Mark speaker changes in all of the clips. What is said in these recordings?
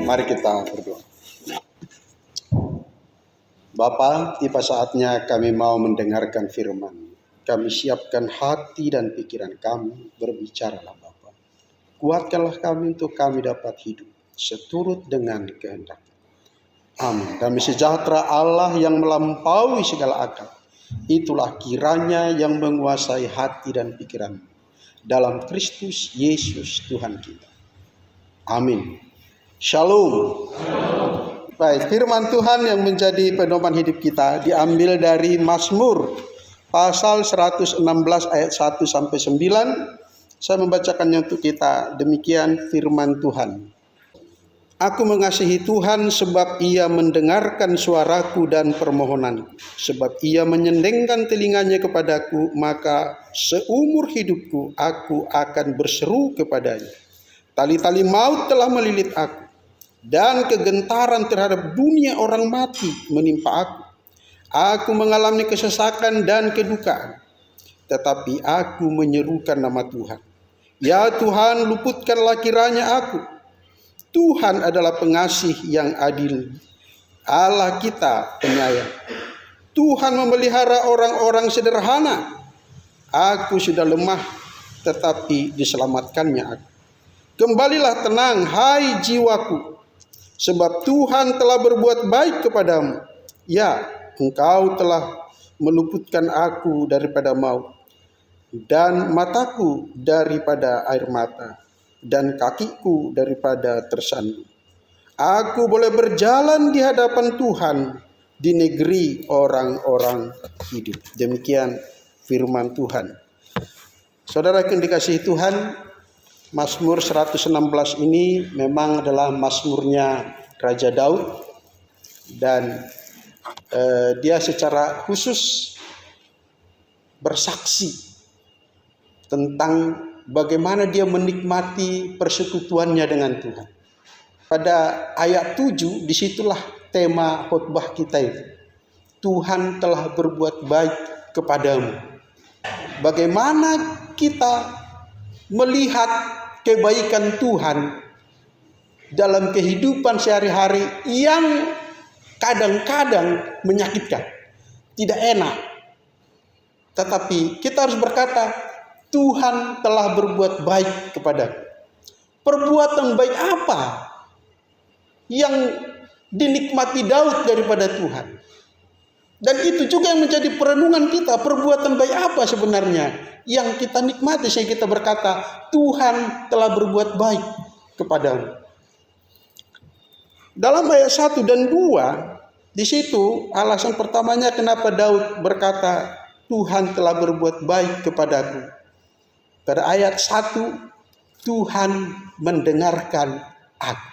Speaker 1: Mari kita berdoa. Bapa, tiba saatnya kami mau mendengarkan firman. Kami siapkan hati dan pikiran kami, berbicaralah Bapa. Kuatkanlah kami untuk kami dapat hidup seturut dengan kehendak. Amin. Damai sejahtera Allah yang melampaui segala akal, itulah kiranya yang menguasai hati dan pikiran dalam Kristus Yesus Tuhan kita. Amin. Shalom. Baik, firman Tuhan yang menjadi pedoman hidup kita diambil dari Mazmur pasal 116 ayat 1 sampai 9. Saya membacakannya untuk kita. Demikian firman Tuhan. Aku mengasihi Tuhan sebab Ia mendengarkan suaraku dan permohonanku. Sebab Ia menyendengkan telinganya kepadaku, maka seumur hidupku aku akan berseru kepadanya. Tali-tali maut telah melilit aku, dan kegentaran terhadap dunia orang mati menimpa aku. Aku mengalami kesesakan dan kedukaan, tetapi aku menyerukan nama Tuhan. Ya Tuhan, luputkanlah kiranya aku. Tuhan adalah pengasih yang adil, Allah kita penyayang. Tuhan memelihara orang-orang sederhana. Aku sudah lemah, tetapi diselamatkannya aku. Kembalilah tenang, hai jiwaku, sebab Tuhan telah berbuat baik kepadamu. Ya, Engkau telah meluputkan aku daripada maut, dan mataku daripada air mata, dan kakiku daripada tersandung. Aku boleh berjalan di hadapan Tuhan di negeri orang-orang hidup. Demikian firman Tuhan. Saudara yang dikasihi Tuhan, Mazmur 116 ini memang adalah mazmurnya Raja Daud, dan dia secara khusus bersaksi tentang bagaimana dia menikmati persekutuannya dengan Tuhan. Pada ayat 7, disitulah tema khotbah kita itu. Tuhan telah berbuat baik kepadamu. Bagaimana kita melihat kebaikan Tuhan dalam kehidupan sehari-hari yang kadang-kadang menyakitkan, tidak enak. Tetapi kita harus berkata, Tuhan telah berbuat baik kepadaku. Perbuatan baik apa yang dinikmati Daud daripada Tuhan? Dan itu juga yang menjadi perenungan kita. Perbuatan baik apa sebenarnya yang kita nikmati sehingga kita berkata, Tuhan telah berbuat baik kepadamu. Dalam ayat 1 dan 2, di situ alasan pertamanya kenapa Daud berkata, Tuhan telah berbuat baik kepadaku. Pada ayat 1, Tuhan mendengarkan aku.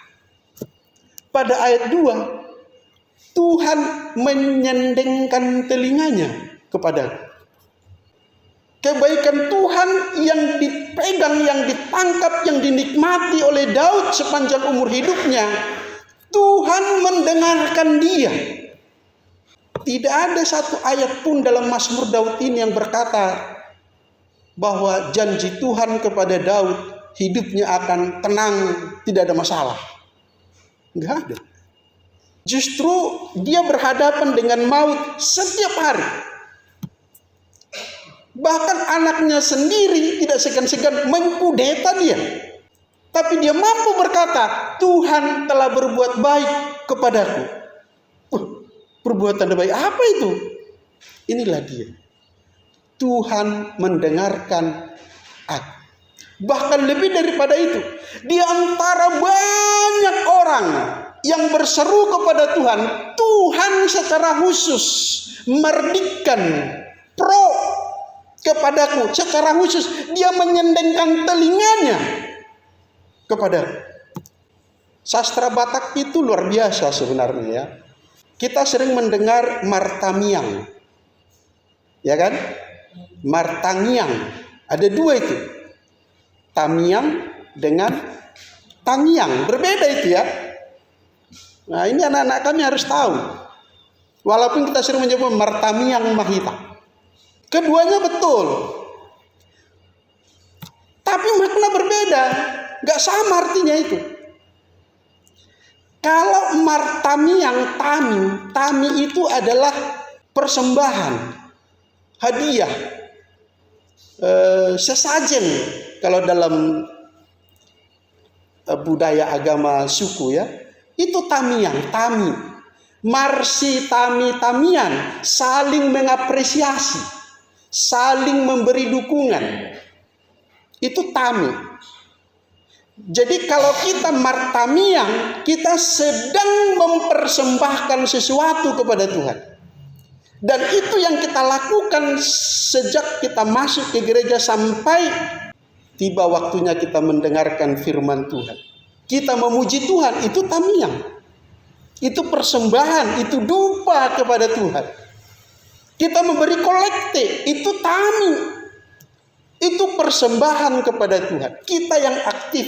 Speaker 1: Pada ayat 2, Tuhan menyendengkan telinganya kepadaku. Kebaikan Tuhan yang dipegang, yang ditangkap, yang dinikmati oleh Daud sepanjang umur hidupnya, Tuhan mendengarkan dia. Tidak ada satu ayat pun dalam Mazmur Daud ini yang berkata bahwa janji Tuhan kepada Daud hidupnya akan tenang, tidak ada masalah. Enggak ada. Justru dia berhadapan dengan maut setiap hari. Bahkan anaknya sendiri tidak segan-segan mengkudeta dia. Tapi dia mampu berkata, Tuhan telah berbuat baik kepadaku. Perbuatan baik apa itu? Inilah dia. Tuhan mendengarkan aku. Bahkan lebih daripada itu, di antara banyak orang yang berseru kepada Tuhan, Tuhan secara khusus merdikkan pro kepadaku. Secara khusus dia menyendengkan telinganya kepadaku. Sastra Batak itu luar biasa sebenarnya ya. Kita sering mendengar martamiang, ya kan? Martangiang, ada dua itu. Tamiang dengan tangiang, berbeda itu ya. Nah ini anak-anak kami harus tahu. Walaupun kita sering menyebut martamiang mahita, keduanya betul, tapi makna berbeda, gak sama artinya itu. Kalau martamiang, tami itu adalah persembahan, hadiah, sesajen kalau dalam budaya agama suku ya, itu tamiang, tami. Marsi, tamian, saling mengapresiasi, saling memberi dukungan. Itu tami. Jadi kalau kita martamiang, kita sedang mempersembahkan sesuatu kepada Tuhan. Dan itu yang kita lakukan sejak kita masuk ke gereja sampai tiba waktunya kita mendengarkan firman Tuhan. Kita memuji Tuhan, itu tamiang. Itu persembahan, itu dupa kepada Tuhan. Kita memberi kolekte, itu tami. Itu persembahan kepada Tuhan. Kita yang aktif.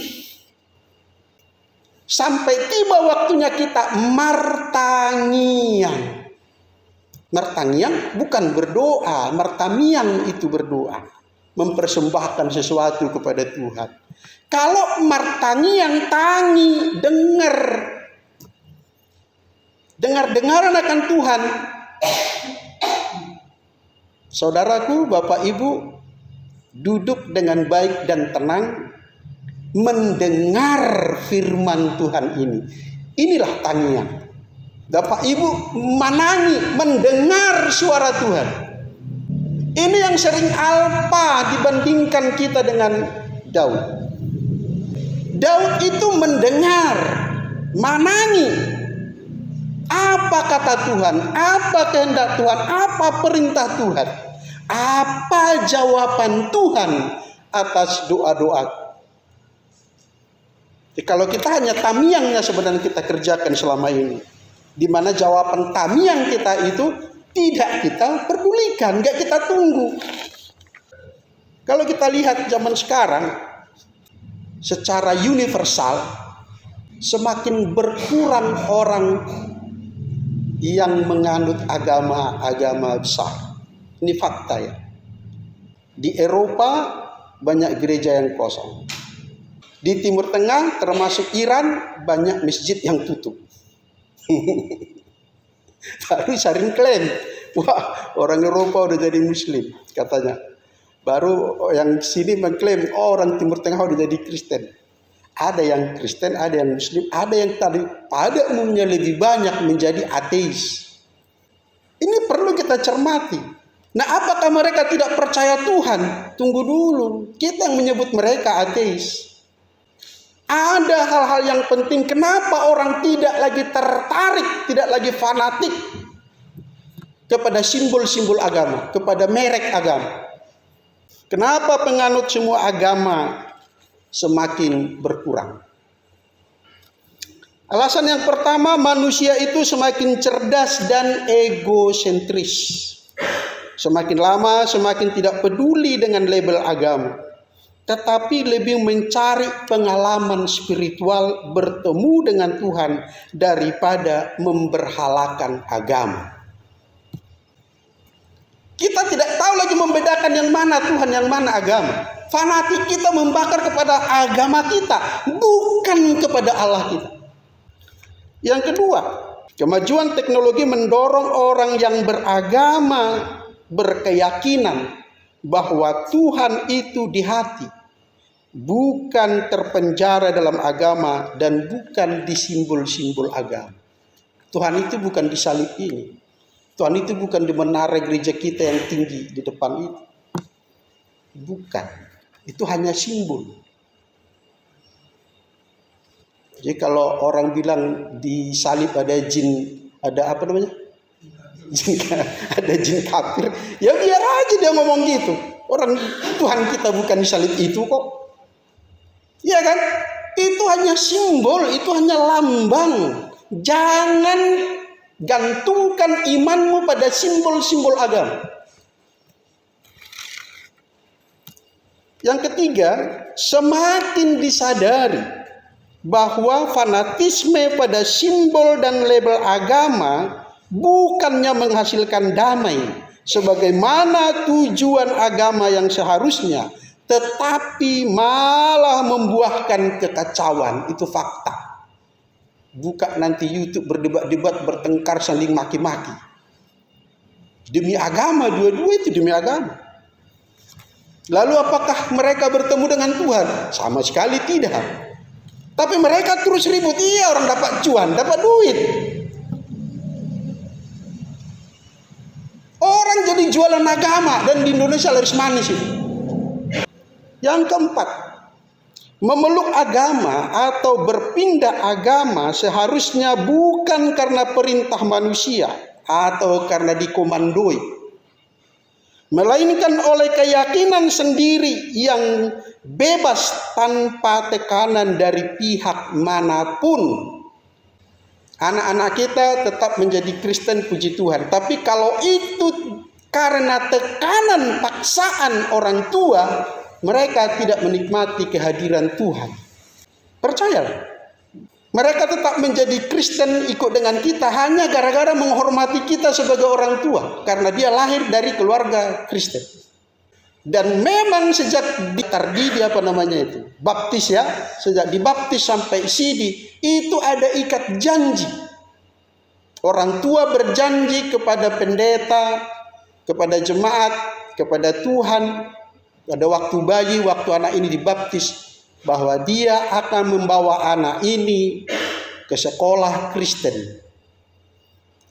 Speaker 1: Sampai tiba waktunya kita martangiang. Martangiang bukan berdoa, martamiang itu berdoa. Mempersembahkan sesuatu kepada Tuhan. Kalau martangiang, tangi, dengaran akan Tuhan. Saudaraku, Bapak Ibu, duduk dengan baik dan tenang, mendengar firman Tuhan ini. Inilah tangian. Bapak Ibu manangi, mendengar suara Tuhan. Ini yang sering alpa dibandingkan kita dengan Daud. Daud itu mendengar, manangi. Apa kata Tuhan? Apa kehendak Tuhan? Apa perintah Tuhan? Apa jawaban Tuhan atas doa-doa? Kalau kita hanya tamiangnya sebenarnya kita kerjakan selama ini, di mana jawaban tamiang kita itu tidak kita pedulikan, nggak kita tunggu. Kalau kita lihat zaman sekarang, secara universal semakin berkurang orang yang menganut agama besar. Ini fakta ya. Di Eropa banyak gereja yang kosong. Di Timur Tengah termasuk Iran banyak masjid yang tutup. Baru sering klaim, wah orang Eropa udah jadi Muslim katanya. Baru yang sini mengklaim, oh orang Timur Tengah udah jadi Kristen. Ada yang Kristen, ada yang Muslim, ada yang tadi pada umumnya lebih banyak menjadi ateis. Ini perlu kita cermati. Nah, apakah mereka tidak percaya Tuhan? Tunggu dulu. Kita yang menyebut mereka ateis. Ada hal-hal yang penting. Kenapa orang tidak lagi tertarik, tidak lagi fanatik kepada simbol-simbol agama, kepada merek agama? Kenapa penganut semua agama semakin berkurang? Alasan yang pertama, manusia itu semakin cerdas dan egosentris. Semakin lama semakin tidak peduli dengan label agama, tetapi lebih mencari pengalaman spiritual bertemu dengan Tuhan daripada memberhalakan agama. Kita tidak tahu lagi membedakan yang mana Tuhan, yang mana agama. Fanatik kita membakar kepada agama kita, bukan kepada Allah kita. Yang kedua, kemajuan teknologi mendorong orang yang beragama berkeyakinan bahwa Tuhan itu di hati, bukan terpenjara dalam agama dan bukan di simbol-simbol agama. Tuhan itu bukan di salib ini. Tuhan itu bukan di menara gereja kita yang tinggi di depan itu. Bukan. Itu hanya simbol. Jadi kalau orang bilang di salib ada jin, ada apa namanya? Ada jin kafir, ya biar aja dia ngomong gitu. Orang Tuhan kita bukan di salib itu kok. Iya kan? Itu hanya simbol, itu hanya lambang. Jangan gantungkan imanmu pada simbol-simbol agama. Yang ketiga, semakin disadari bahwa fanatisme pada simbol dan label agama bukannya menghasilkan damai sebagaimana tujuan agama yang seharusnya, tetapi malah membuahkan kekacauan. Itu fakta. Buka nanti YouTube berdebat-debat, bertengkar, saling maki-maki. Demi agama, dua-dua itu demi agama. Lalu apakah mereka bertemu dengan Tuhan? Sama sekali tidak. Tapi mereka terus ribut. Iya, orang dapat cuan, dapat duit. Orang jadi jualan agama, dan di Indonesia laris manis itu. Yang keempat, memeluk agama atau berpindah agama seharusnya bukan karena perintah manusia atau karena dikomandoi, melainkan oleh keyakinan sendiri yang bebas tanpa tekanan dari pihak manapun. Anak-anak kita tetap menjadi Kristen, puji Tuhan. Tapi kalau itu karena tekanan paksaan orang tua, mereka tidak menikmati kehadiran Tuhan. Percayalah, mereka tetap menjadi Kristen ikut dengan kita hanya gara-gara menghormati kita sebagai orang tua, karena dia lahir dari keluarga Kristen. Dan memang sejak baptis ya, sejak dibaptis sampai sidi, itu ada ikat janji. Orang tua berjanji kepada pendeta, kepada jemaat, kepada Tuhan, pada waktu bayi, waktu anak ini dibaptis, bahwa dia akan membawa anak ini ke sekolah Kristen.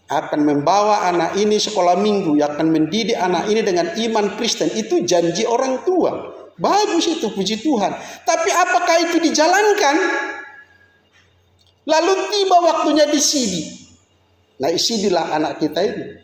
Speaker 1: Akan membawa anak ini sekolah minggu, yang akan mendidik anak ini dengan iman Kristen. Itu janji orang tua. Bagus itu, puji Tuhan. Tapi apakah itu dijalankan? Lalu tiba waktunya disidi. Nah, isidilah anak kita ini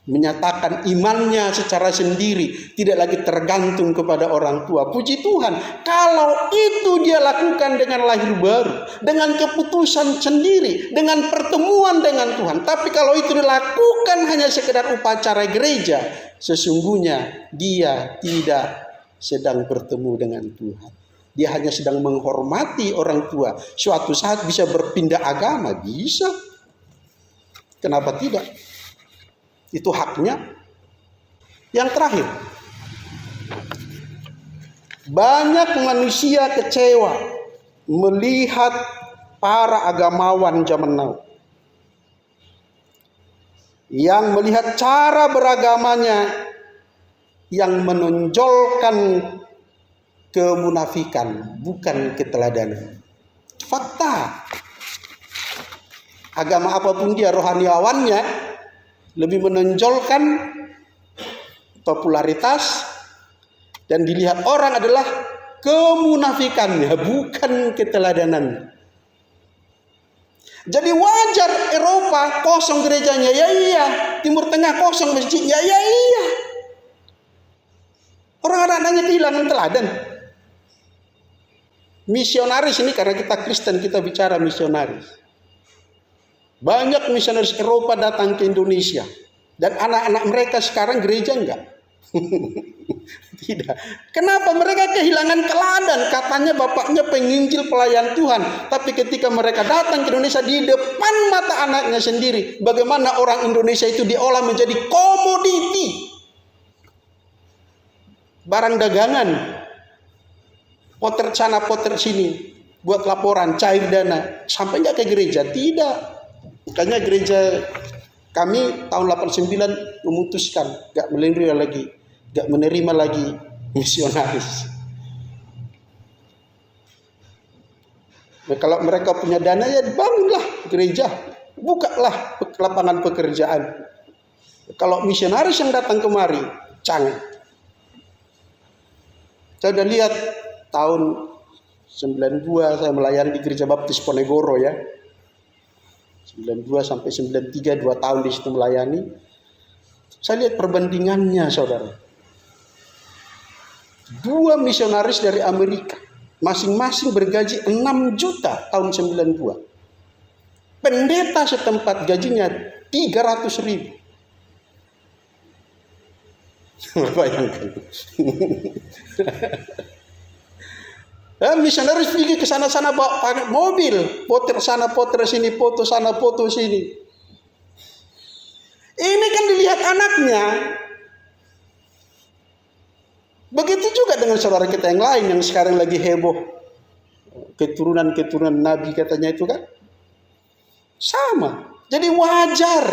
Speaker 1: menyatakan imannya secara sendiri, tidak lagi tergantung kepada orang tua. Puji Tuhan, kalau itu dia lakukan dengan lahir baru, dengan keputusan sendiri, dengan pertemuan dengan Tuhan. Tapi kalau itu dilakukan hanya sekedar upacara gereja, sesungguhnya dia tidak sedang bertemu dengan Tuhan. Dia hanya sedang menghormati orang tua. Suatu saat bisa berpindah agama, bisa. Kenapa tidak? Itu haknya. Yang terakhir, banyak manusia kecewa melihat para agamawan zaman now yang melihat cara beragamanya yang menonjolkan kemunafikan, bukan keteladanan. Fakta. Agama apapun dia, rohaniawannya lebih menonjolkan popularitas dan dilihat orang adalah kemunafikannya, bukan keteladanan. Jadi wajar Eropa kosong gerejanya, ya iya. Timur Tengah kosong masjidnya, ya iya. Orang anak-anaknya kehilangan teladan. Misionaris ini, karena kita Kristen kita bicara misionaris. Banyak misionaris Eropa datang ke Indonesia. Dan anak-anak mereka sekarang gereja enggak? Tidak. Kenapa? Mereka kehilangan teladan. Katanya bapaknya penginjil pelayan Tuhan. Tapi ketika mereka datang ke Indonesia, di depan mata anaknya sendiri, bagaimana orang Indonesia itu diolah menjadi komoditi, barang dagangan. Poter sana poter sini, buat laporan, cair dana. Sampai enggak ke gereja? Tidak. Makanya gereja kami tahun 89 memutuskan gak menerima lagi misionaris. Nah, kalau mereka punya dana, ya bangunlah gereja, bukalah lapangan pekerjaan. Kalau misionaris yang datang kemari, jangan. Saya sudah lihat tahun 92 saya melayani di Gereja Baptis Ponegoro ya. 92 sampai 93, 2 tahun di situ melayani. Saya lihat perbandingannya, saudara. 2 misionaris dari Amerika, masing-masing bergaji 6 juta tahun 92. Pendeta setempat gajinya 300.000. Bayangkan. Misionaris pergi ke sana-sana bawa pakai mobil, poter sana, poter sini, foto sana, foto sini. Ini kan dilihat anaknya. Begitu juga dengan saudara kita yang lain yang sekarang lagi heboh, keturunan Nabi katanya itu kan. Sama. Jadi wajar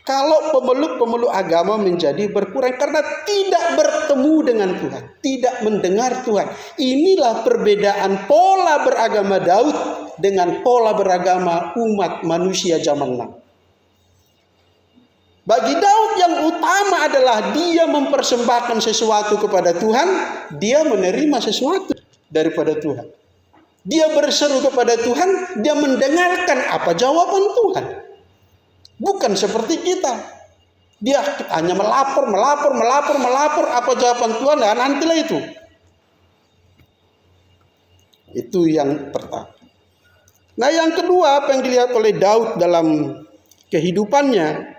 Speaker 1: kalau pemeluk-pemeluk agama menjadi berkurang karena tidak bertemu dengan Tuhan, tidak mendengar Tuhan. Inilah perbedaan pola beragama Daud dengan pola beragama umat manusia zaman now. Bagi Daud yang utama adalah dia mempersembahkan sesuatu kepada Tuhan, dia menerima sesuatu daripada Tuhan. Dia berseru kepada Tuhan, dia mendengarkan apa jawaban Tuhan. Bukan seperti kita. Dia hanya melapor, apa jawaban Tuhan, dan nantilah itu. Itu yang pertama. Nah, yang kedua apa yang dilihat oleh Daud dalam kehidupannya,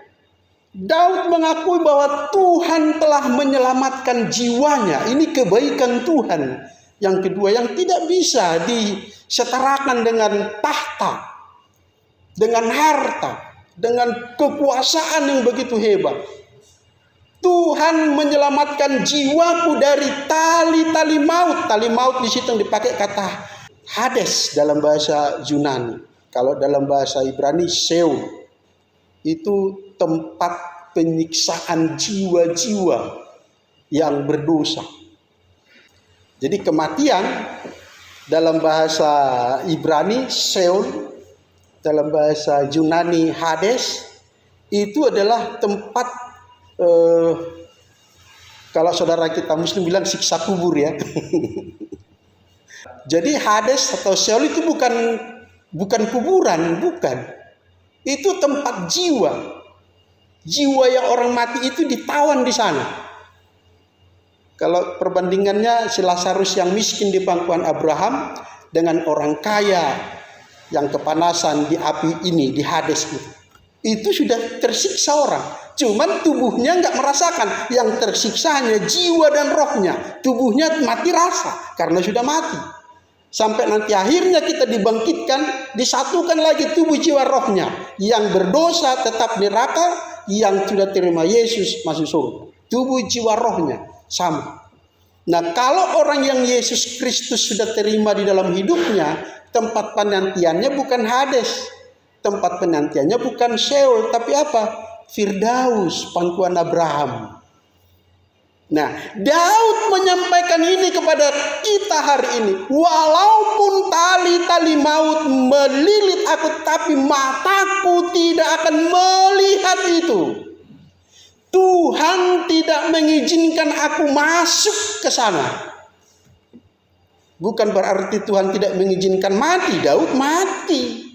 Speaker 1: Daud mengakui bahwa Tuhan telah menyelamatkan jiwanya. Ini kebaikan Tuhan. Yang kedua yang tidak bisa disetarakan dengan tahta, dengan harta, dengan kekuasaan yang begitu hebat. Tuhan menyelamatkan jiwaku dari tali-tali maut. Tali maut di situ yang dipakai kata Hades dalam bahasa Yunani. Kalau dalam bahasa Ibrani Sheol. Itu tempat penyiksaan jiwa-jiwa yang berdosa. Jadi kematian dalam bahasa Ibrani Sheol, dalam bahasa Yunani Hades, itu adalah tempat kalau saudara kita Muslim bilang siksa kubur ya. Jadi Hades atau Sheol itu bukan kuburan, bukan. Itu tempat jiwa. Jiwa yang orang mati itu ditawan di sana. Kalau perbandingannya si Lazarus yang miskin di pangkuan Abraham dengan orang kaya yang kepanasan di api ini, di Hades itu. Itu sudah tersiksa orang. Cuman tubuhnya nggak merasakan. Yang tersiksa hanya jiwa dan rohnya. Tubuhnya mati rasa karena sudah mati. Sampai nanti akhirnya kita dibangkitkan, disatukan lagi tubuh jiwa rohnya. Yang berdosa tetap neraka, yang sudah terima Yesus masuk surga. Tubuh jiwa rohnya sama. Nah, kalau orang yang Yesus Kristus sudah terima di dalam hidupnya, tempat penantiannya bukan Hades. Tempat penantiannya bukan Sheol, tapi apa? Firdaus, pangkuan Abraham. Nah, Daud menyampaikan ini kepada kita hari ini. Walaupun tali-tali maut melilit aku, tapi mataku tidak akan melihat itu. Tuhan tidak mengizinkan aku masuk ke sana. Bukan berarti Tuhan tidak mengizinkan mati. Daud mati.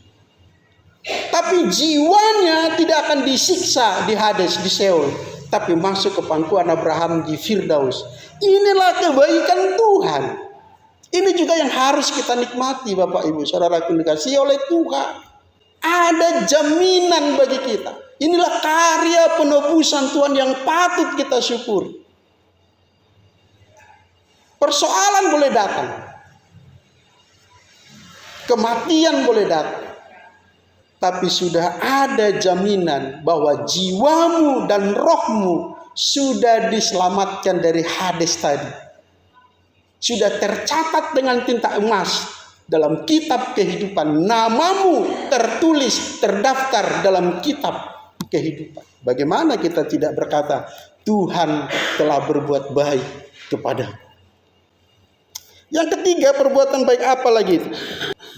Speaker 1: Tapi jiwanya tidak akan disiksa di Hades, di Sheol. Tapi masuk ke pangkuan Abraham di Firdaus. Inilah kebaikan Tuhan. Ini juga yang harus kita nikmati Bapak Ibu Saudara dikasihi oleh Tuhan. Ada jaminan bagi kita. Inilah karya penebusan Tuhan yang patut kita syukuri. Persoalan boleh datang. Kematian boleh datang. Tapi sudah ada jaminan bahwa jiwamu dan rohmu sudah diselamatkan dari Hades tadi. Sudah tercatat dengan tinta emas dalam kitab kehidupan. Namamu tertulis, terdaftar dalam kitab kehidupan. Bagaimana kita tidak berkata Tuhan telah berbuat baik kepada. Yang ketiga, perbuatan baik apa lagi?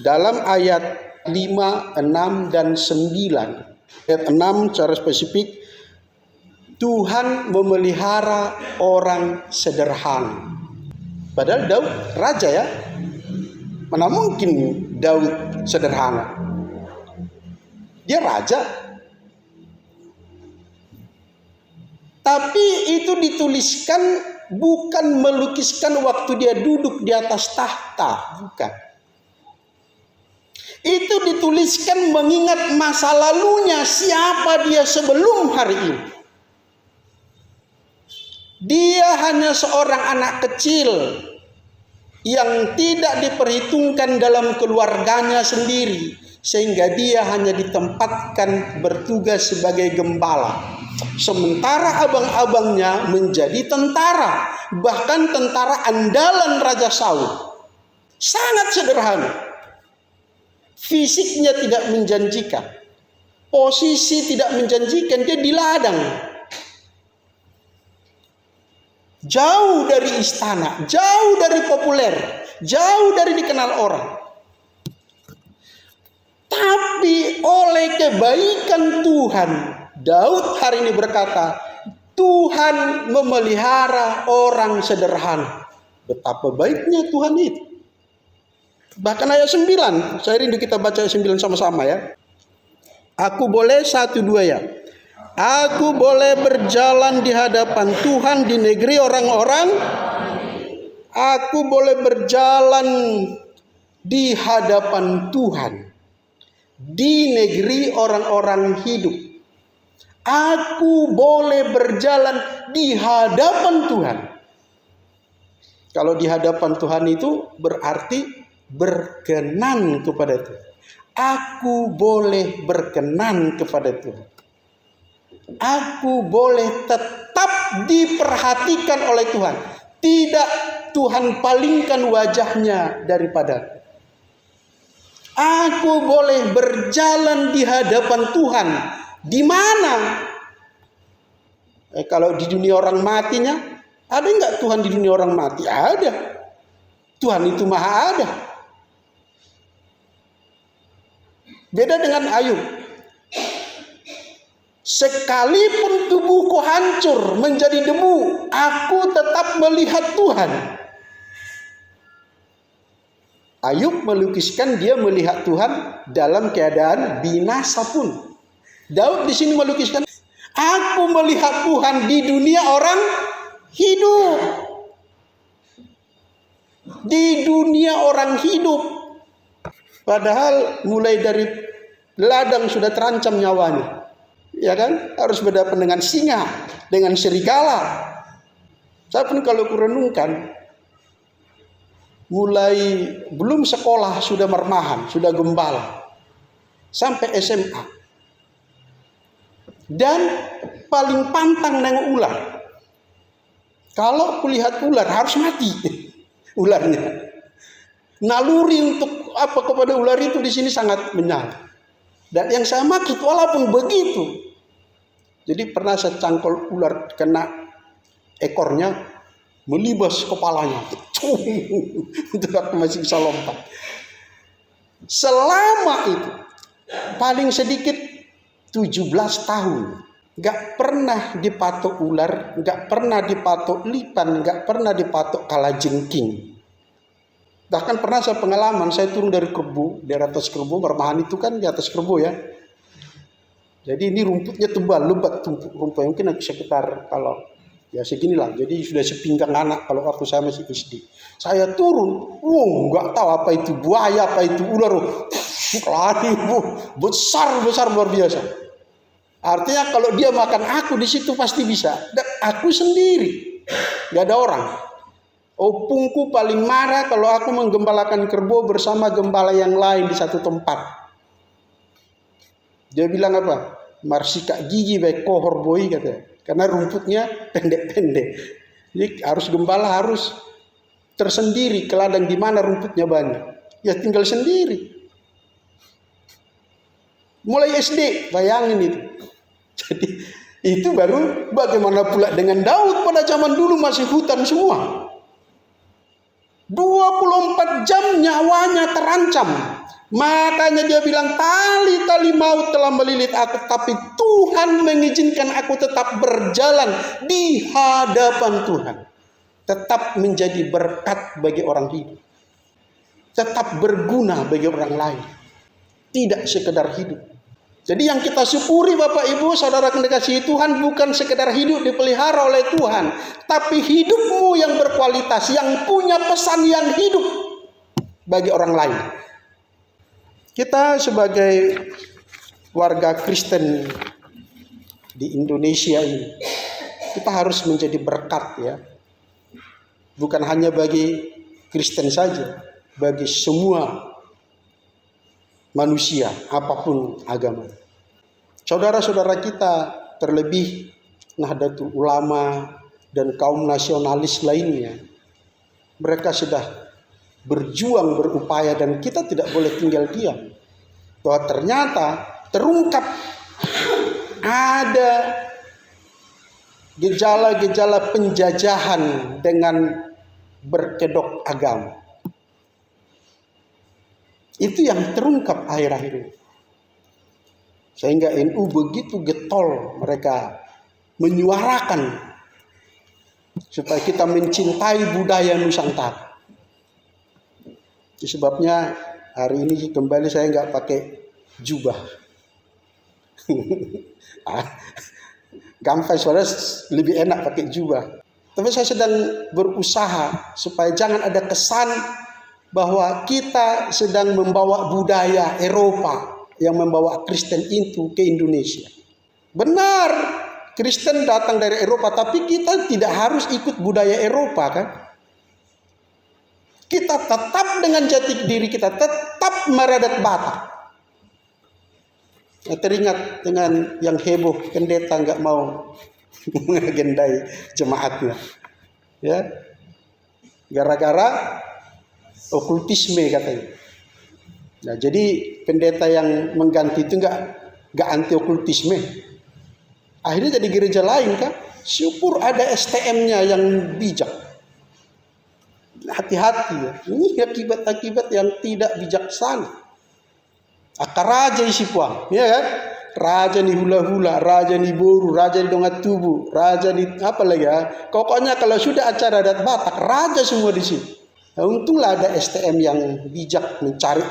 Speaker 1: Dalam ayat 5, 6, dan 9. Ayat 6 secara spesifik, Tuhan memelihara orang sederhana. Padahal Daud raja ya. Mana mungkin Daud sederhana? Dia raja. Tapi itu dituliskan bukan melukiskan waktu dia duduk di atas tahta. Bukan. Itu dituliskan mengingat masa lalunya, siapa dia sebelum hari ini. Dia hanya seorang anak kecil yang tidak diperhitungkan dalam keluarganya sendiri, sehingga dia hanya ditempatkan bertugas sebagai gembala. Sementara abang-abangnya menjadi tentara, bahkan tentara andalan Raja Saul. Sangat sederhana. Fisiknya tidak menjanjikan, posisi tidak menjanjikan, dia di ladang. Jauh dari istana, jauh dari populer, jauh dari dikenal orang. Tapi oleh kebaikan Tuhan, Daud hari ini berkata, Tuhan memelihara orang sederhana. Betapa baiknya Tuhan itu. Bahkan ayat 9, saya rindu kita baca ayat 9 sama-sama ya. Aku boleh 1, 2 ya. Aku boleh berjalan di hadapan Tuhan di negeri orang-orang. Aku boleh berjalan di hadapan Tuhan di negeri orang-orang hidup. Aku boleh berjalan di hadapan Tuhan. Kalau di hadapan Tuhan itu berarti berkenan kepada Tuhan. Aku boleh berkenan kepada Tuhan. Aku boleh tetap diperhatikan oleh Tuhan. Tidak Tuhan palingkan wajahnya daripada. Aku boleh berjalan di hadapan Tuhan. Di mana? Kalau di dunia orang matinya, ada enggak Tuhan di dunia orang mati? Ada. Tuhan itu maha ada. Beda dengan Ayub. Sekalipun tubuhku hancur menjadi debu, aku tetap melihat Tuhan. Ayub melukiskan dia melihat Tuhan dalam keadaan binasa pun. Daud di sini melukiskan, aku melihat Tuhan di dunia orang hidup. Di dunia orang hidup. Padahal mulai dari ladang sudah terancam nyawanya. Ya kan? Harus berhadapan dengan singa, dengan serigala. Saya pun kalau kurenungkan, mulai belum sekolah sudah mermahan, sudah gembala. Sampai SMA. Dan paling pantang nengok ular. Kalau kulihat ular harus mati ularnya. Naluri untuk apa kepada ular itu di sini sangat menyala. Dan yang saya maksud walaupun begitu, jadi pernah saya cangkol ular kena ekornya, melibas kepalanya. Untuk aku masih bisa lompat. Selama itu paling sedikit 17 tahun gak pernah dipatok ular, gak pernah dipatok lipan, gak pernah dipatok kalajengking. Bahkan pernah saya pengalaman, saya turun dari kerbau, dari atas kerbau, mermahan itu kan di atas kerbau ya. Jadi ini rumputnya tebal, lebat rumputnya, mungkin sekitar kalau ya seginilah. Jadi sudah sepinggang anak kalau waktu saya masih SD. Saya turun, nggak tahu apa itu buaya, apa itu ular, lari, besar luar biasa. Artinya kalau dia makan aku di situ pasti bisa. Dan aku sendiri, nggak ada orang. Opungku paling marah kalau aku menggembalakan kerbau bersama gembala yang lain di satu tempat. Dia bilang apa? Marsika gigi baik kohor boy katanya. Karena rumputnya pendek-pendek. Jadi harus gembala harus tersendiri ke ladang di mana rumputnya banyak. Ya tinggal sendiri. Mulai SD, bayangin itu. Jadi itu baru bagaimana pula dengan Daud pada zaman dulu masih hutan semua. 24 jam nyawanya terancam. Makanya dia bilang tali-tali maut telah melilit aku, tapi Tuhan mengizinkan aku tetap berjalan di hadapan Tuhan. Tetap menjadi berkat bagi orang hidup. Tetap berguna bagi orang lain. Tidak sekedar hidup. Jadi yang kita syukuri Bapak Ibu Saudara kekasihi Tuhan bukan sekedar hidup dipelihara oleh Tuhan, tapi hidupmu yang berkualitas, yang punya pesan yang hidup bagi orang lain. Kita sebagai warga Kristen di Indonesia ini, kita harus menjadi berkat ya. Bukan hanya bagi Kristen saja, bagi semua manusia, apapun agama. Saudara-saudara kita, terlebih Nahdlatul Ulama dan kaum nasionalis lainnya, mereka sudah berjuang, berupaya, dan kita tidak boleh tinggal diam. bahwa ternyata terungkap ada gejala-gejala penjajahan dengan berkedok agama. Itu yang terungkap akhir-akhir ini. Sehingga NU begitu getol mereka menyuarakan supaya kita mencintai budaya Nusantara. Itu sebabnya hari ini kembali saya nggak pakai jubah. Gampang soalnya lebih enak pakai jubah. Tapi saya sedang berusaha supaya jangan ada kesan bahwa kita sedang membawa budaya Eropa yang membawa Kristen itu ke Indonesia. Benar, Kristen datang dari Eropa, tapi kita tidak harus ikut budaya Eropa kan? Kita tetap dengan jati diri kita, tetap meradat Batak. Teringat dengan yang heboh, pendeta nggak mau mengagendai jemaatnya, ya, gara-gara okultisme katanya. Nah, jadi pendeta yang mengganti itu nggak anti okultisme. Akhirnya jadi gereja lain kan? Syukur ada STM-nya yang bijak. Hati-hati ya. Ini akibat-akibat yang tidak bijaksana. Akar raja isi puang, ya kan? Raja ni hula-hula, raja ni boru, raja ni dongat tubuh, raja ni apa lagi ya? Pokoknya kalau sudah acara adat Batak, raja semua di sini. Nah, untunglah ada STM yang bijak mencari.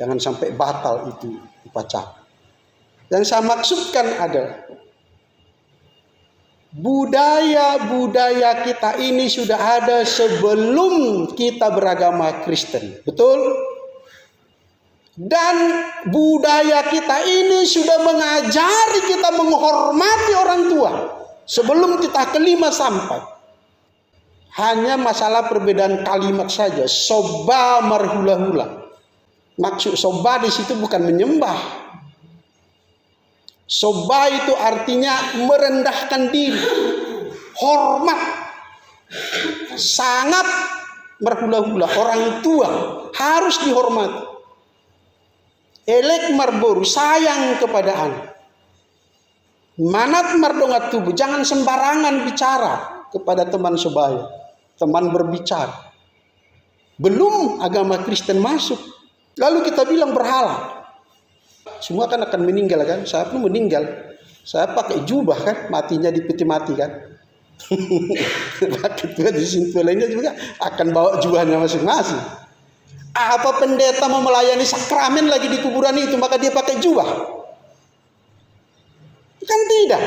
Speaker 1: Jangan sampai batal itu upacara. Yang saya maksudkan adalah budaya-budaya kita ini sudah ada sebelum kita beragama Kristen. Betul? Dan budaya kita ini sudah mengajari kita menghormati orang tua sebelum kita kelima sampai. Hanya masalah perbedaan kalimat saja. Soba marhula-hula. Maksud soba di situ bukan menyembah. Soba itu artinya merendahkan diri, hormat, sangat marhula-hula. Orang tua harus dihormati. Elek marboru, sayang kepada anak. Manat mardongat tubuh, jangan sembarangan bicara kepada teman sebaya, teman berbicara. Belum agama Kristen masuk. Lalu kita bilang berhala. Semua kan akan meninggal kan. Saya pun meninggal. Saya pakai jubah kan. Matinya di peti mati kan. Pakai juga di sini lainnya juga akan bawa jubahnya masing-masing. Apa pendeta mau melayani sakramen lagi di kuburan itu maka dia pakai jubah? Kan tidak.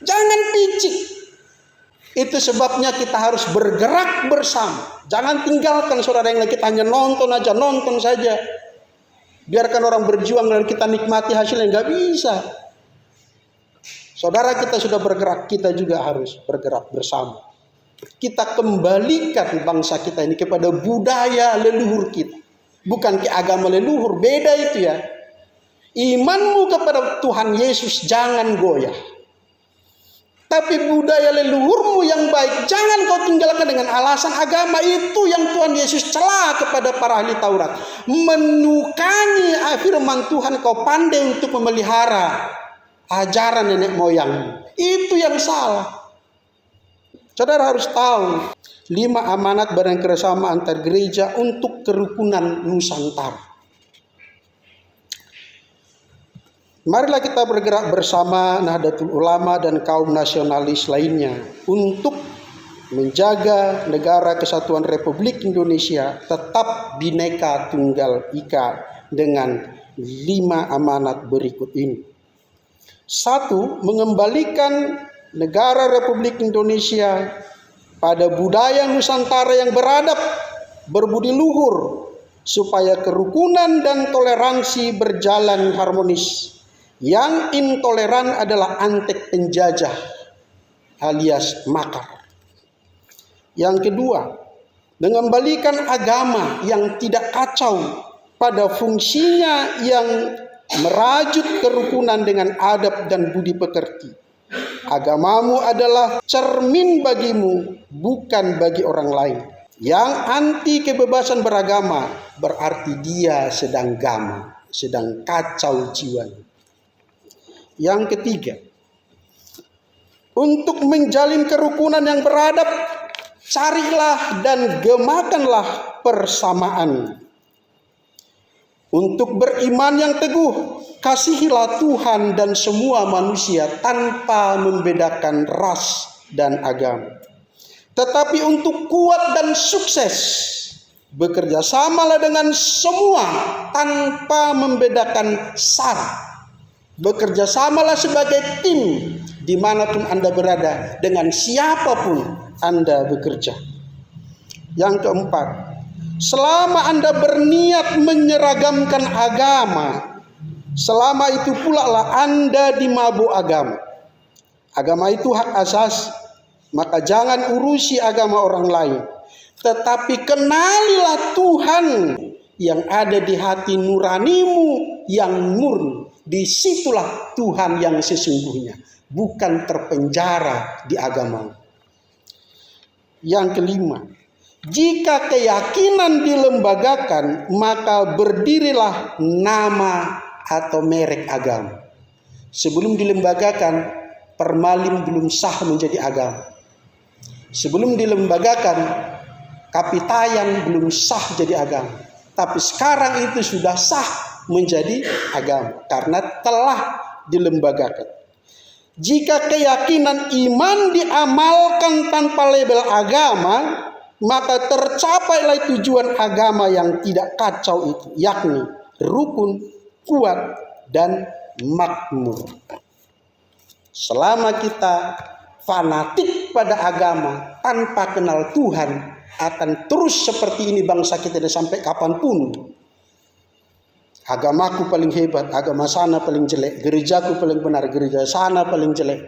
Speaker 1: Jangan picik. Itu sebabnya kita harus bergerak bersama. Jangan tinggalkan saudara yang lagi, kita hanya nonton aja, nonton saja. Biarkan orang berjuang dan kita nikmati hasilnya. Nggak bisa. Saudara kita sudah bergerak, kita juga harus bergerak bersama. Kita kembalikan bangsa kita ini kepada budaya leluhur kita. Bukan ke agama leluhur, beda itu ya. Imanmu kepada Tuhan Yesus jangan goyah. Tapi budaya leluhurmu yang baik jangan kau tinggalkan dengan alasan agama. Itu yang Tuhan Yesus cela kepada para ahli Taurat. Menukangi firman Tuhan, kau pandai untuk memelihara ajaran nenek moyang. Itu yang salah. Saudara harus tahu 5 amanat barang kerjasama antar gereja untuk kerukunan Nusantara. Marilah kita bergerak bersama Nahdlatul Ulama dan kaum nasionalis lainnya untuk menjaga negara kesatuan Republik Indonesia tetap Bhinneka Tunggal Ika dengan 5 amanat berikut ini. 1. Mengembalikan negara Republik Indonesia pada budaya Nusantara yang beradab, berbudi luhur, supaya kerukunan dan toleransi berjalan harmonis. Yang intoleran adalah antek penjajah alias makar. Yang kedua, mengembalikan agama yang tidak kacau pada fungsinya yang merajut kerukunan dengan adab dan budi pekerti. Agamamu adalah cermin bagimu, bukan bagi orang lain. Yang anti kebebasan beragama berarti dia sedang gama, sedang kacau jiwanya. Yang ketiga, untuk menjalin kerukunan yang beradab, carilah dan gemakanlah persamaan. Untuk beriman yang teguh, kasihilah Tuhan dan semua manusia tanpa membedakan ras dan agama. Tetapi untuk kuat dan sukses, bekerja samalah dengan semua tanpa membedakan syarat. Bekerja samalah sebagai tim dimanapun Anda berada, dengan siapapun Anda bekerja. Yang keempat, selama Anda berniat menyeragamkan agama, selama itu pula lah Anda dimabuk agama. Agama itu hak asasi, maka jangan urusi agama orang lain. Tetapi kenalilah Tuhan yang ada di hati nuranimu yang murni. Disitulah Tuhan yang sesungguhnya, bukan terpenjara di agama. Yang kelima, jika keyakinan dilembagakan, maka berdirilah nama atau merek agama. Sebelum dilembagakan, permalim belum sah menjadi agama. Sebelum dilembagakan, kapitayan belum sah jadi agama. Tapi sekarang itu sudah sah menjadi agama karena telah dilembagakan. Jika keyakinan iman diamalkan tanpa label agama, maka tercapailah tujuan agama yang tidak kacau itu, yakni rukun, kuat, dan makmur. Selama kita fanatik pada agama tanpa kenal Tuhan, akan terus seperti ini bangsa kita sampai kapanpun. Agamaku paling hebat, agama sana paling jelek, gerejaku paling benar, gereja sana paling jelek.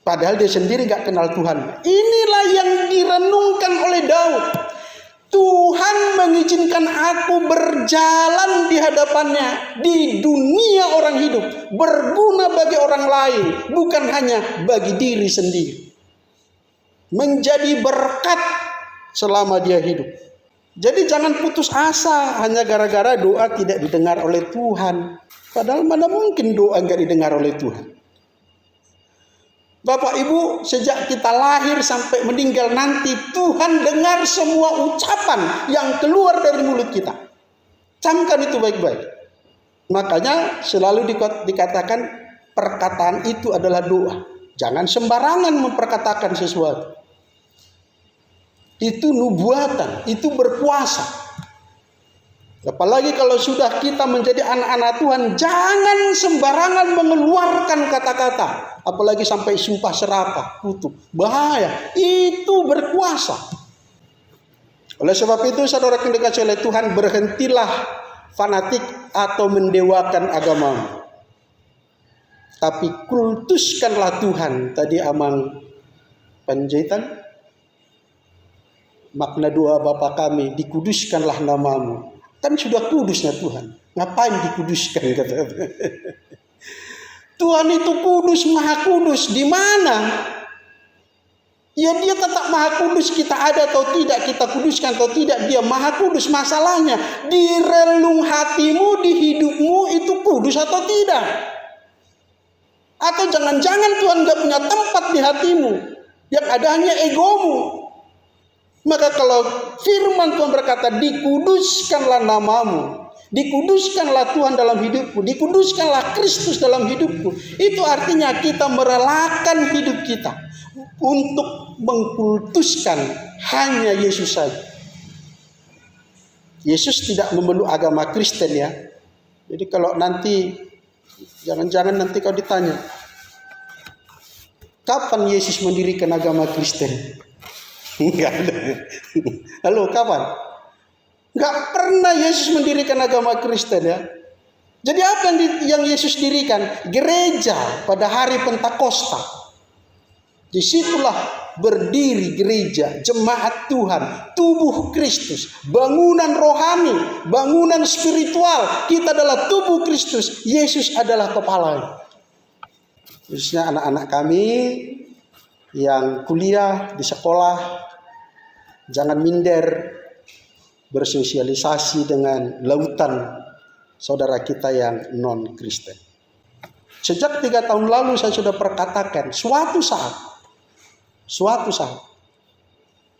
Speaker 1: Padahal dia sendiri gak kenal Tuhan. Inilah yang direnungkan oleh Daud. Tuhan mengizinkan aku berjalan di hadapannya di dunia orang hidup, berguna bagi orang lain, bukan hanya bagi diri sendiri. Menjadi berkat selama dia hidup. Jadi jangan putus asa hanya gara-gara doa tidak didengar oleh Tuhan. Padahal mana mungkin doa enggak didengar oleh Tuhan. Bapak Ibu, sejak kita lahir sampai meninggal nanti, Tuhan dengar semua ucapan yang keluar dari mulut kita. Camkan itu baik-baik. Makanya selalu dikatakan perkataan itu adalah doa. Jangan sembarangan memperkatakan sesuatu. Itu nubuatan, itu berkuasa. Apalagi kalau sudah kita menjadi anak-anak Tuhan, jangan sembarangan mengeluarkan kata-kata. Apalagi sampai sumpah serapah, kutub. Bahaya, itu berkuasa. Oleh sebab itu, saudara yang dikasihi oleh Tuhan, berhentilah fanatik atau mendewakan agamamu. Tapi kultuskanlah Tuhan. Tadi Amang Panjaitan, makna doa Bapa kami, dikuduskanlah namamu. Kan sudah kudusnya Tuhan. Ngapain dikuduskan? Tuhan itu kudus, maha kudus. Di mana? Ya dia tetap maha kudus. Kita ada atau tidak, kita kuduskan atau tidak, dia maha kudus. Masalahnya di relung hatimu, di hidupmu itu kudus atau tidak? Atau jangan-jangan Tuhan gak punya tempat di hatimu, yang ada hanya egomu. Maka kalau firman Tuhan berkata, dikuduskanlah namamu, dikuduskanlah Tuhan dalam hidupku, dikuduskanlah Kristus dalam hidupku. Itu artinya kita merelakan hidup kita untuk mengkultuskan hanya Yesus saja. Yesus tidak memeluk agama Kristen ya. Jadi kalau nanti, jangan-jangan nanti kau ditanya, kapan Yesus mendirikan agama Kristen? Enggak ada. Halo, kapan? Enggak pernah Yesus mendirikan agama Kristen ya. Jadi apa yang Yesus dirikan? Gereja pada hari Pentakosta. Disitulah berdiri gereja, jemaat Tuhan, tubuh Kristus, bangunan rohani, bangunan spiritual. Kita adalah tubuh Kristus, Yesus adalah kepalanya. Khususnya anak-anak kami yang kuliah di sekolah, Jangan minder bersosialisasi dengan lautan saudara kita yang non-Kristen. Sejak 3 tahun lalu saya sudah perkatakan, suatu saat,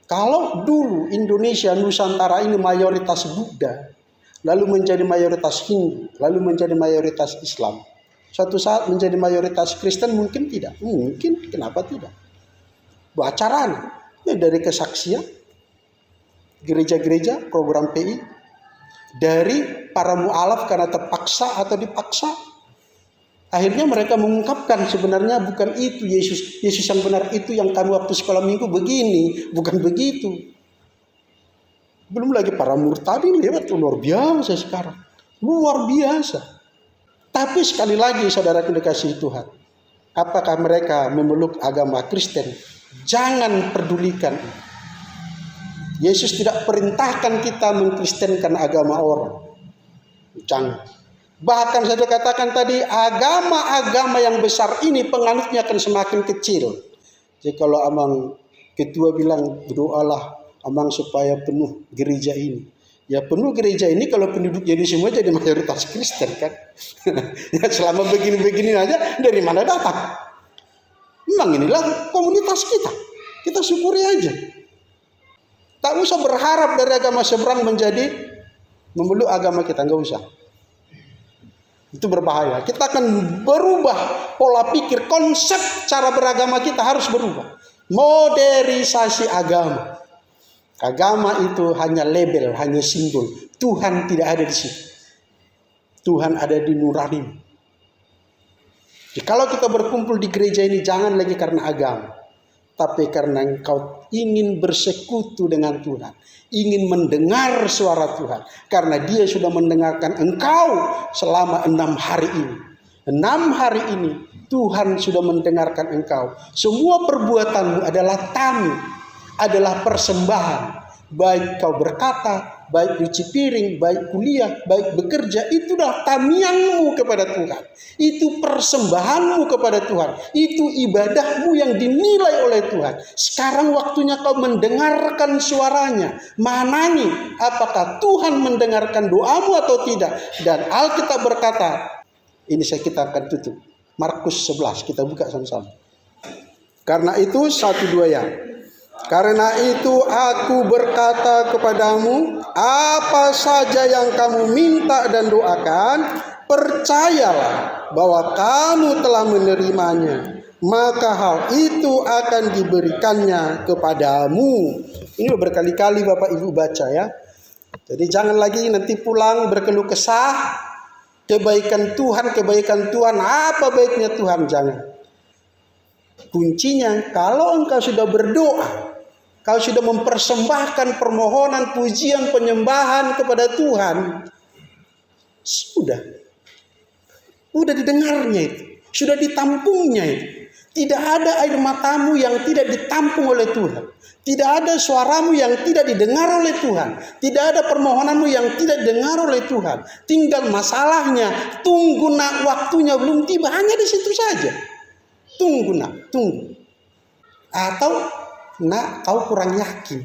Speaker 1: kalau dulu Indonesia Nusantara ini mayoritas Buddha, lalu menjadi mayoritas Hindu, lalu menjadi mayoritas Islam, suatu saat menjadi mayoritas Kristen, mungkin tidak? Mungkin, kenapa tidak? Acaranya ya dari kesaksian gereja-gereja, program PI, dari para mu'alaf karena terpaksa atau dipaksa. Akhirnya mereka mengungkapkan sebenarnya bukan itu Yesus. Yesus yang benar itu yang kami waktu sekolah minggu begini, bukan begitu. Belum lagi para murtadin lewat, luar biasa sekarang. Luar biasa. Tapi sekali lagi saudara dikasihi Tuhan, apakah mereka memeluk agama Kristen? Jangan pedulikan. Yesus tidak perintahkan kita mengkristenkan agama orang. Jangan. Bahkan saya katakan tadi, agama-agama yang besar ini penganutnya akan semakin kecil. Jadi kalau amang ketua bilang berdoalah amang supaya penuh gereja ini. Ya penuh gereja ini kalau penduduknya ini semua jadi mayoritas Kristen kan. Ya selama begini-begini aja dari mana datang? Memang inilah komunitas kita. Kita syukuri aja. Tak usah berharap dari agama seberang menjadi memeluk agama kita, enggak usah. Itu berbahaya. Kita akan berubah pola pikir, konsep cara beragama kita harus berubah. Modernisasi agama. Agama itu hanya label, hanya simbol. Tuhan tidak ada di situ. Tuhan ada di nurani. Jadi kalau kita berkumpul di gereja ini jangan lagi karena agama, tapi karena engkau ingin bersekutu dengan Tuhan, ingin mendengar suara Tuhan, karena Dia sudah mendengarkan engkau selama 6 hari ini. 6 hari ini Tuhan sudah mendengarkan engkau. Semua perbuatanmu adalah tamu, adalah persembahan. Baik kau berkata, baik cuci piring, baik kuliah, baik bekerja, itu adalah tamianmu kepada Tuhan. Itu persembahanmu kepada Tuhan. Itu ibadahmu yang dinilai oleh Tuhan. Sekarang waktunya kau mendengarkan suaranya. Manani apakah Tuhan mendengarkan doamu atau tidak. Dan Alkitab berkata, ini kita akan tutup. Markus 11, kita buka sama-sama. Karena itu 1-2 ya. Karena itu aku berkata kepadamu, apa saja yang kamu minta dan doakan, percayalah bahwa kamu telah menerimanya, maka hal itu akan diberikannya kepadamu. Ini berkali-kali Bapak Ibu baca ya. Jadi jangan lagi nanti pulang berkeluh kesah, kebaikan Tuhan, apa baiknya Tuhan, jangan. Kuncinya kalau engkau sudah berdoa, kau sudah mempersembahkan permohonan, pujian, penyembahan kepada Tuhan, sudah didengarnya itu, sudah ditampungnya itu. Tidak ada air matamu yang tidak ditampung oleh Tuhan. Tidak ada suaramu yang tidak didengar oleh Tuhan. Tidak ada permohonanmu yang tidak didengar oleh Tuhan. Tinggal masalahnya, tunggu nak, waktunya belum tiba, hanya di situ saja. Tunggu nak, tunggu. Atau nak, kau kurang yakin.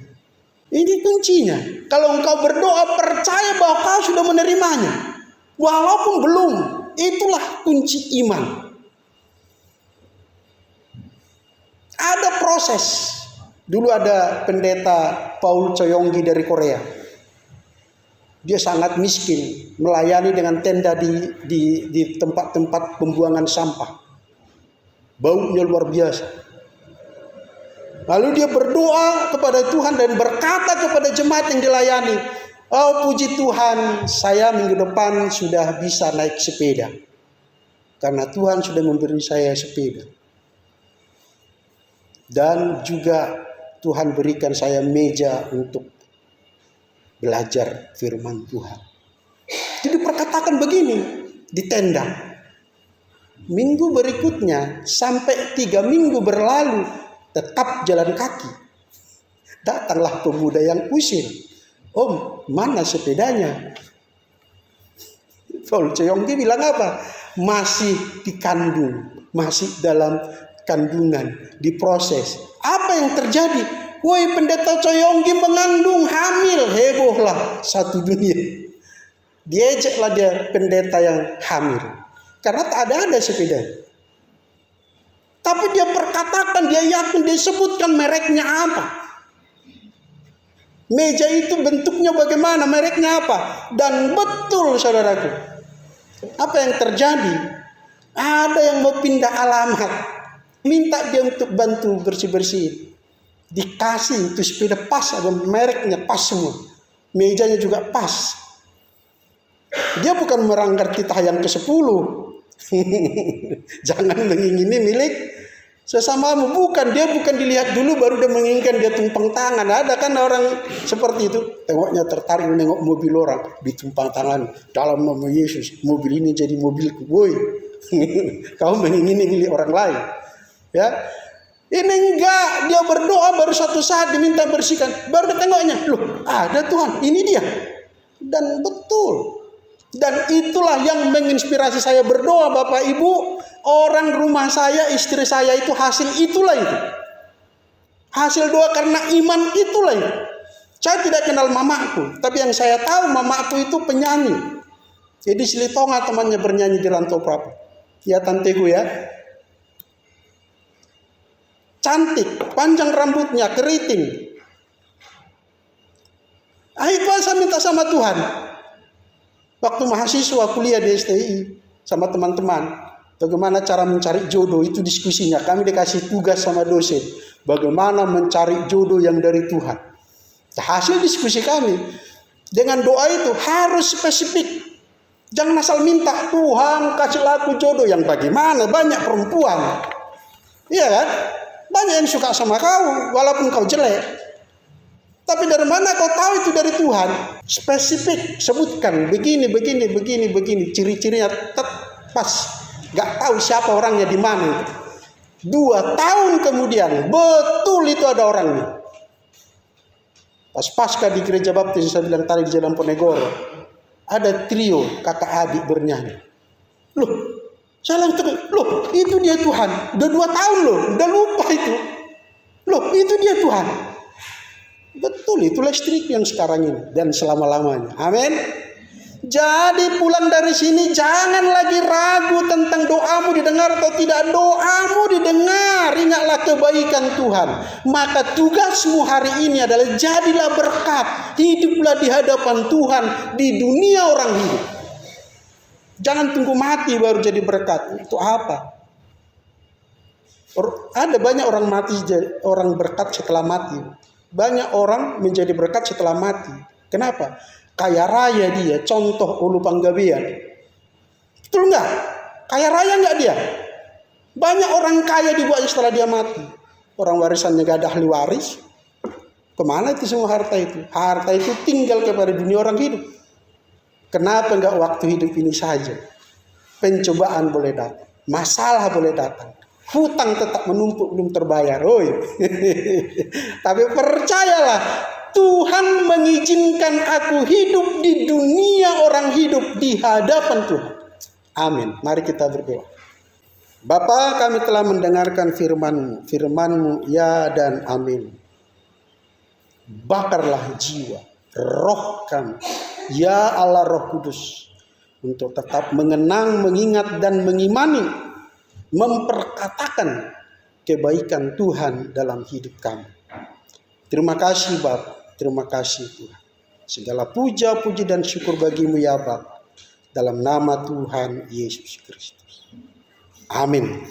Speaker 1: Ini kuncinya. Kalau engkau berdoa, percaya bahwa kau sudah menerimanya. Walaupun belum, itulah kunci iman. Ada proses. Dulu ada pendeta Paul Choyonggi dari Korea. Dia sangat miskin, melayani dengan tenda di tempat-tempat pembuangan sampah. Baunya luar biasa. Lalu dia berdoa kepada Tuhan dan berkata kepada jemaat yang dilayani, oh puji Tuhan, saya minggu depan sudah bisa naik sepeda. Karena Tuhan sudah memberi saya sepeda. Dan juga Tuhan berikan saya meja untuk belajar firman Tuhan. Jadi perkatakan begini di tenda. Minggu berikutnya sampai 3 minggu berlalu tetap jalan kaki. Datanglah pemuda yang usir. Om, mana sepedanya? Paul Choyonggi bilang apa? Masih dikandung, masih dalam kandungan, diproses. Apa yang terjadi? woi pendeta Coyonggi mengandung, hamil, hebohlah satu dunia. Diejeklah dia pendeta yang hamil, karena tak ada sepeda. Tapi dia perkatakan, dia yakin, dia sebutkan mereknya apa. Meja itu bentuknya bagaimana, mereknya apa. Dan betul saudaraku, apa yang terjadi? Ada yang mau pindah alamat, minta dia untuk bantu bersih-bersih. Dikasih itu sepeda pas, ada mereknya pas semua. Mejanya juga pas. Dia bukan meranggar titah yang ke-10. Jangan mengingini milik sesamamu. Bukan, dia bukan dilihat dulu baru dia menginginkan, dia tumpang tangan. Ada kan orang seperti itu, tengoknya tertarik menengok mobil orang, ditumpang tangan, dalam nama Yesus mobil ini jadi mobilku. Woi, kau mengingini milik orang lain. Ya, ini enggak, dia berdoa baru satu saat diminta bersihkan, baru tengoknya, loh ada Tuhan, ini dia. Dan betul. Dan itulah yang menginspirasi saya berdoa, Bapak Ibu. Orang rumah saya, istri saya itu hasil itulah itu. Hasil doa karena iman itulah itu. Saya tidak kenal mamaku, tapi yang saya tahu mamaku itu penyanyi. Jadi Silitonga temannya bernyanyi di Rantau Prabu. Ya tanteku ya. Cantik, panjang rambutnya, keriting. Itu saya minta sama Tuhan. Waktu mahasiswa kuliah di STI sama teman-teman, bagaimana cara mencari jodoh, itu diskusinya. Kami dikasih tugas sama dosen, bagaimana mencari jodoh yang dari Tuhan. Hasil diskusi kami, dengan doa itu harus spesifik. Jangan asal minta, Tuhan kasihlah aku jodoh yang bagaimana. Banyak perempuan, iya kan? Banyak yang suka sama kau walaupun kau jelek. Tapi dari mana kau tahu itu dari Tuhan? Spesifik, sebutkan begini, ciri-cirinya pas. Gak tahu siapa orangnya di mana. 2 tahun kemudian betul itu ada orangnya. Pas pasca di gereja baptis saya bilang tadi di Jalan Ponegoro, ada trio kakak adik bernyanyi. Loh, saya langsung, loh itu dia Tuhan. Udah 2 tahun loh, udah lupa itu. Loh itu dia Tuhan. Betul, itulah istriku yang sekarang ini dan selama-lamanya. Amin. Jadi pulang dari sini jangan lagi ragu tentang doamu didengar atau tidak. Doamu didengar, ingatlah kebaikan Tuhan. Maka tugasmu hari ini adalah jadilah berkat. Hiduplah di hadapan Tuhan di dunia orang hidup. Jangan tunggu mati baru jadi berkat. Itu apa? Ada banyak orang mati, orang berkat setelah mati. Banyak orang menjadi berkat setelah mati. Kenapa? Kaya raya dia, contoh Ulu Panggabean. Betul enggak? Kaya raya enggak dia? Banyak orang kaya dibuat setelah dia mati. Orang warisannya gak ada ahli waris. Kemana itu semua harta itu? Harta itu tinggal kepada dunia orang hidup. Kenapa enggak waktu hidup ini saja? Pencobaan boleh datang, masalah boleh datang. Hutang tetap menumpuk belum terbayar. Tapi percayalah, Tuhan mengizinkan aku hidup di dunia orang hidup di hadapan Tuhan. Amin. Mari kita berdoa. Bapa, kami telah mendengarkan firman-Mu. Firman-Mu ya dan amin. Bakarlah jiwa, roh kami, ya Allah Roh Kudus, untuk tetap mengenang, mengingat dan mengimani, memperkatakan kebaikan Tuhan dalam hidup kami. Terima kasih Bapa, terima kasih Tuhan. Segala puja, puji dan syukur bagi-Mu ya Bapa. Dalam nama Tuhan Yesus Kristus. Amin.